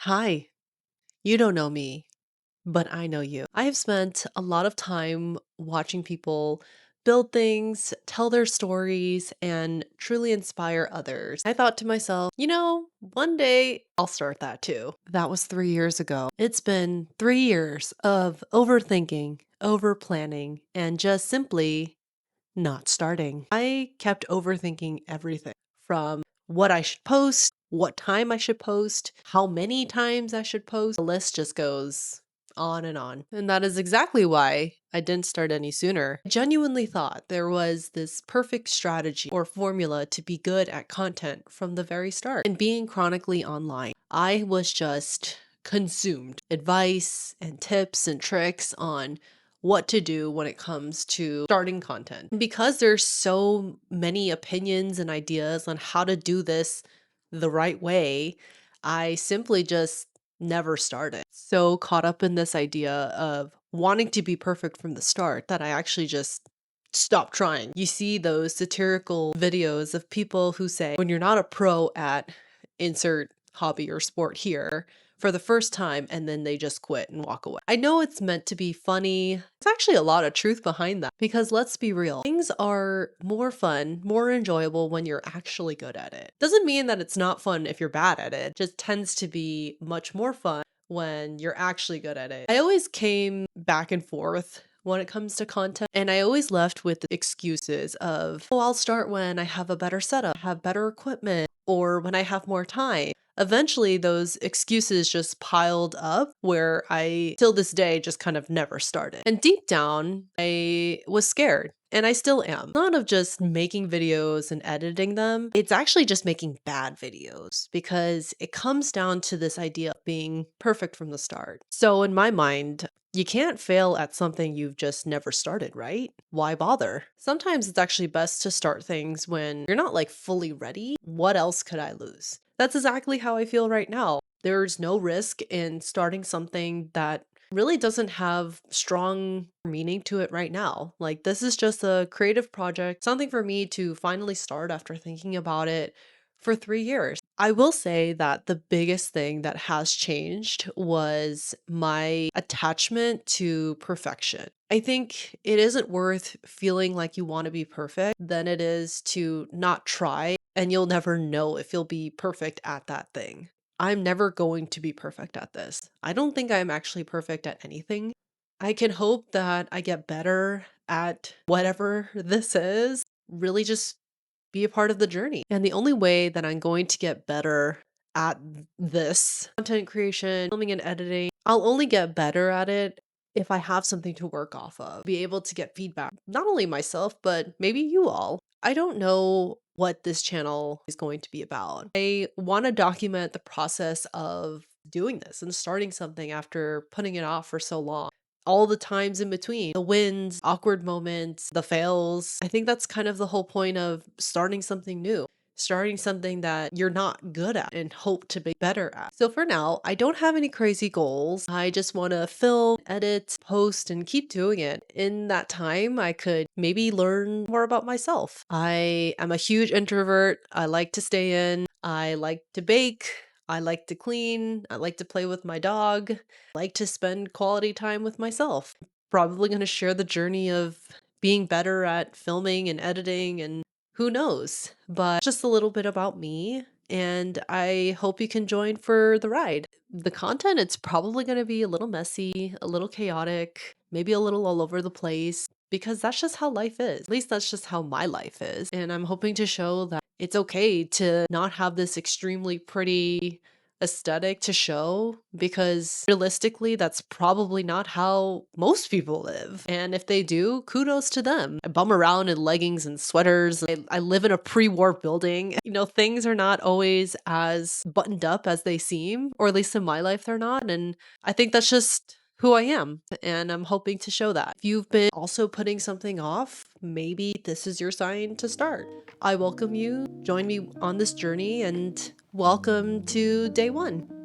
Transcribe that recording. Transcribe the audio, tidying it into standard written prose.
Hi, you don't know me, but I know you. I have spent a lot of time watching people build things, tell their stories, and truly inspire others. I thought to myself, one day I'll start that too. That was 3 years ago. It's been 3 years of overthinking, over planning, and just simply not starting. I kept overthinking everything from what I should post, what time I should post, how many times I should post. The list just goes on and on. And that is exactly why I didn't start any sooner. I genuinely thought there was this perfect strategy or formula to be good at content from the very start. And being chronically online, I was just consumed advice and tips and tricks on what to do when it comes to starting content. And because there's so many opinions and ideas on how to do this the right way, I simply just never started. So caught up in this idea of wanting to be perfect from the start that I actually just stopped trying. You see those satirical videos of people who say, when you're not a pro at insert hobby or sport here, for the first time, and then they just quit and walk away. I know it's meant to be funny. There's actually a lot of truth behind that because let's be real, things are more fun, more enjoyable when you're actually good at it. Doesn't mean that it's not fun if you're bad at it, just tends to be much more fun when you're actually good at it. I always came back and forth when it comes to content. And I always left with excuses of, oh, I'll start when I have a better setup, have better equipment, or when I have more time. Eventually, those excuses just piled up where I, till this day, just kind of never started. And deep down, I was scared. And I still am. Not of just making videos and editing them. It's actually just making bad videos because it comes down to this idea of being perfect from the start. So in my mind, you can't fail at something you've just never started, right? Why bother? Sometimes it's actually best to start things when you're not like fully ready. What else could I lose? That's exactly how I feel right now. There's no risk in starting something that really doesn't have strong meaning to it right now. Like, this is just a creative project, something for me to finally start after thinking about it for 3 years. I will say that the biggest thing that has changed was my attachment to perfection. I think it isn't worth feeling like you want to be perfect than it is to not try, and you'll never know if you'll be perfect at that thing. I'm never going to be perfect at this. I don't think I'm actually perfect at anything. I can hope that I get better at whatever this is. Really just be a part of the journey. And the only way that I'm going to get better at this content creation, filming and editing, I'll only get better at it if I have something to work off of, be able to get feedback, not only myself, but maybe you all. I don't know what this channel is going to be about. I want to document the process of doing this and starting something after putting it off for so long. All the times in between, the wins, awkward moments, the fails. I think that's kind of the whole point of starting something new. Starting something that you're not good at and hope to be better at. So for now, I don't have any crazy goals. I just want to film, edit, post, and keep doing it. In that time, I could maybe learn more about myself. I am a huge introvert. I like to stay in. I like to bake. I like to clean. I like to play with my dog. I like to spend quality time with myself. Probably going to share the journey of being better at filming and editing and who knows, but just a little bit about me. And I hope you can join for the ride. The content, it's probably going to be a little messy, a little chaotic, maybe a little all over the place, because that's just how life is. At least that's just how my life is. And I'm hoping to show that it's okay to not have this extremely pretty aesthetic to show, because realistically that's probably not how most people live, and if they do, kudos to them. I bum around in leggings and sweaters. I live in a pre-war building. Things are not always as buttoned up as they seem, or at least in my life they're not, and I think that's just who I am, and I'm hoping to show that. If you've been also putting something off, maybe this is your sign to start. I welcome you. Join me on this journey, and welcome to day one.